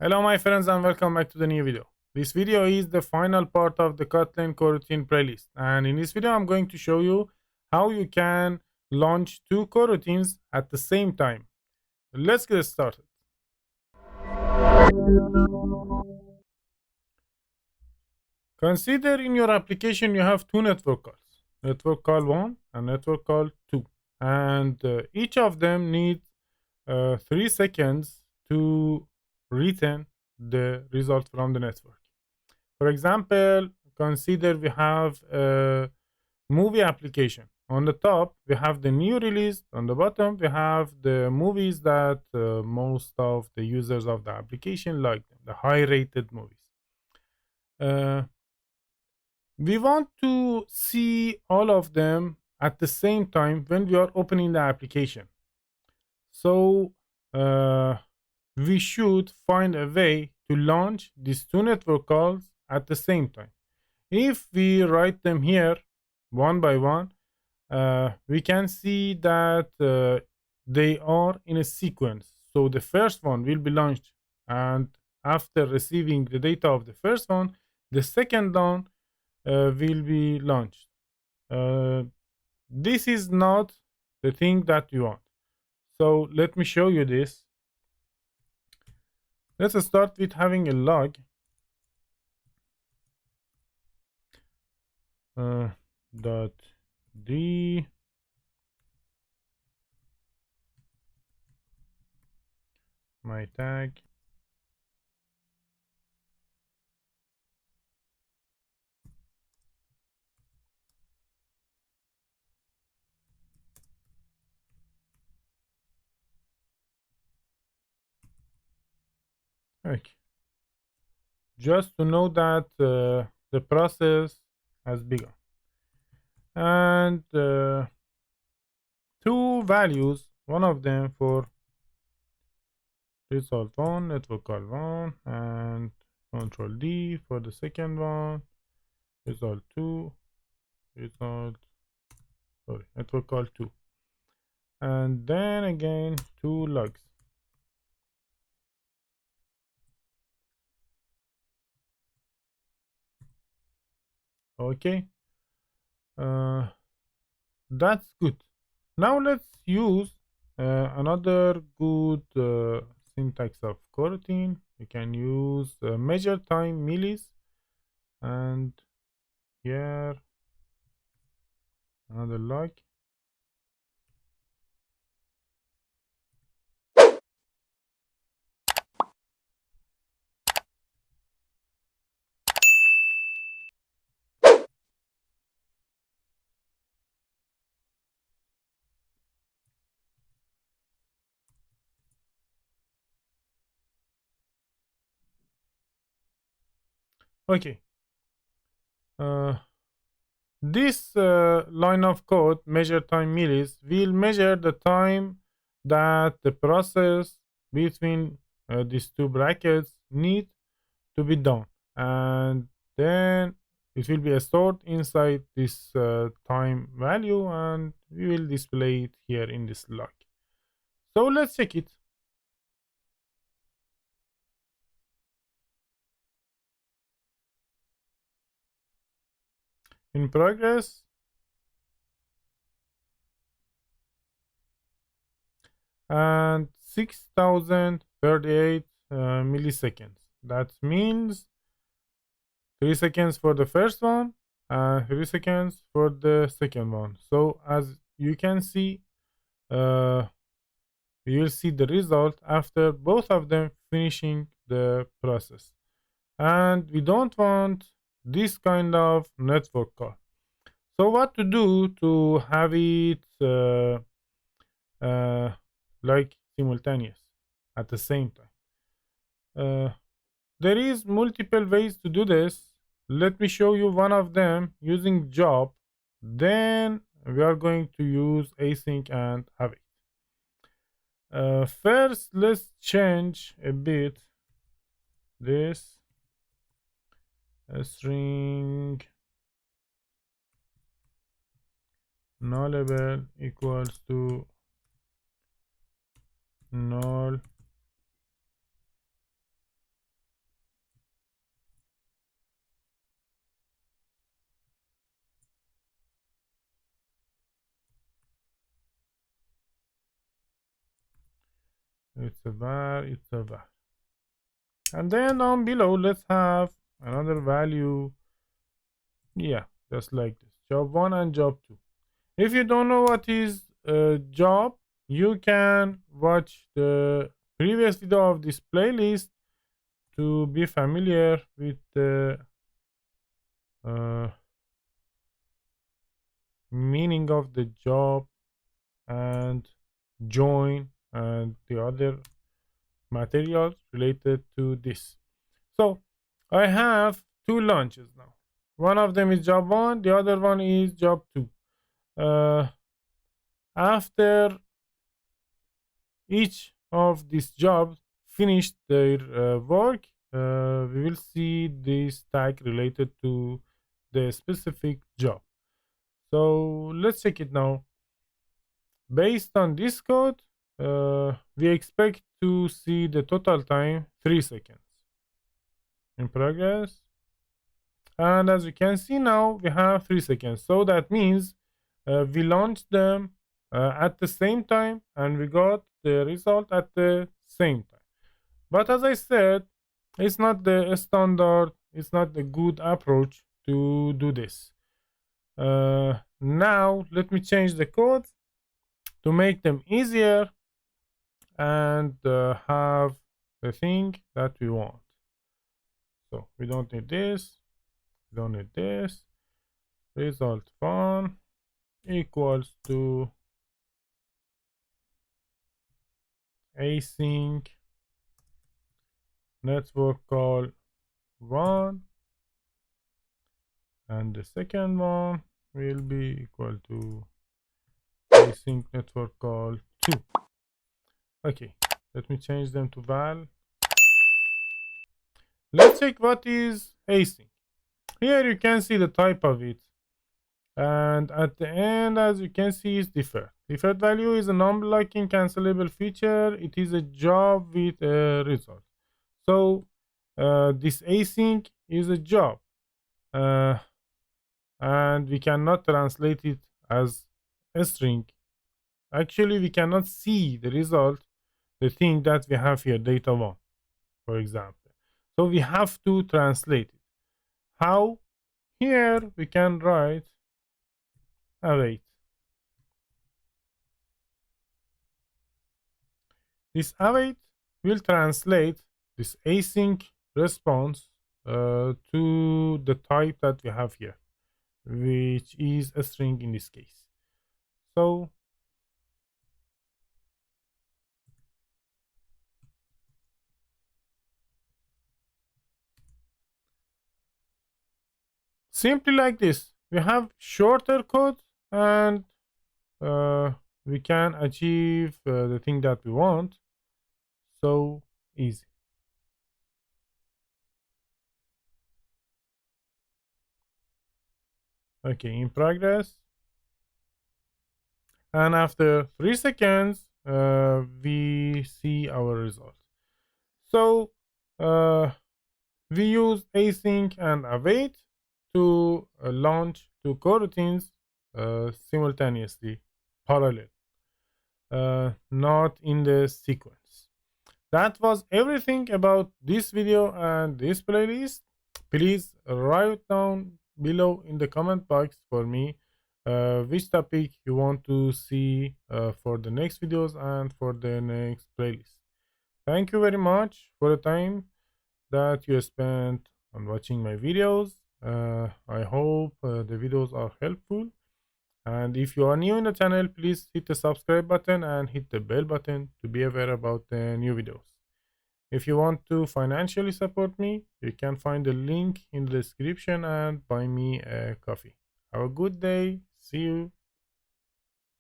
Hello my friends and welcome back to the new video. This video is the final part of the Kotlin Coroutine playlist, and in this video I'm going to show you how you can launch two coroutines at the same time. Let's get started. Consider in your application you have two network calls, network call 1 and network call 2, and each of them needs 3 seconds to return the result from the network. For example, consider we have a movie application. On the top, we have the new release. On the bottom, we have the movies that most of the users of the application like them, the high-rated movies. Uh, we want to see all of them at the same time when we are opening the application. So uh, we should find a way to launch these two network calls at the same time. If we write them here one by one, we can see that they are in a sequence. So the first one will be launched, and after receiving the data of the first one, the second one will be launched. This is not the thing that we want. So let me show you this. Let's start with having a log. Dot d my tag. Okay. Just to know that the process has begun. And two values, one of them for result 1, network call 1, and control D for the second one, result 2, network call 2. And then again, two logs. Okay. That's good. Now let's use another good syntax of coroutine. We can use measure time millis, and here another log. Okay. This line of code, measure time millis, will measure the time that the process between these two brackets need to be done, and then it will be stored inside this time value, and we will display it here in this log. So let's check it. In progress, and 6038 milliseconds. That means 3 seconds for the first one and 3 seconds for the second one. So as you can see, you will see the result after both of them finishing the process. And we don't want this kind of network call. So what to do to have it like simultaneous at the same time? There is multiple ways to do this. Let me show you one of them using job. Then we are going to use async and await. First, let's change a bit this string nullable equals to null it's a var, it's a var. And then down below, let's have another value. Yeah, just like this, job 1 and job 2. If you don't know what is a job, you can watch the previous video of this playlist to be familiar with the uh, meaning of the job and join and the other materials related to this. So I have two launches now. One of them is job 1, the other one is job 2. After each of these jobs finished their work, we will see this tag related to the specific job. So let's check it now. Based on this code, we expect to see the total time 3 seconds. In progress. And as you can see now, we have 3 seconds. So that means we launched them at the same time and we got the result at the same time. But as I said, it's not the standard, it's not the good approach to do this. Now let me change the code to make them easier and have the thing that we want. So we don't need this, we don't need this. Result 1 equals to async network call 1, and the second one will be equal to async network call 2. Okay, let me change them to val. Let's check what is async. Here you can see the type of it, and at the end, as you can see, is deferred. Deferred value is a non-blocking cancelable feature. It is a job with a result. So this async is a job, and we cannot translate it as a string. Actually, we cannot see the result, the thing that we have here, data 1, for example. So we have to translate it. How? Here we can write await. This await will translate this async response to the type that we have here, which is a string in this case. So simply like this, we have shorter code and we can achieve the thing that we want. So easy. Okay, in progress. And after 3 seconds, we see our result. So we use async and await to launch two coroutines simultaneously, parallel, not in the sequence. That was everything about this video and this playlist. Please write down below in the comment box for me which topic you want to see for the next videos and for the next playlist. Thank you very much for the time that you spent on watching my videos. I hope the videos are helpful. And if you are new in the channel, please hit the subscribe button and hit the bell button to be aware about the new videos. If you want to financially support me, you can find the link in the description and buy me a coffee. Have a good day. See you.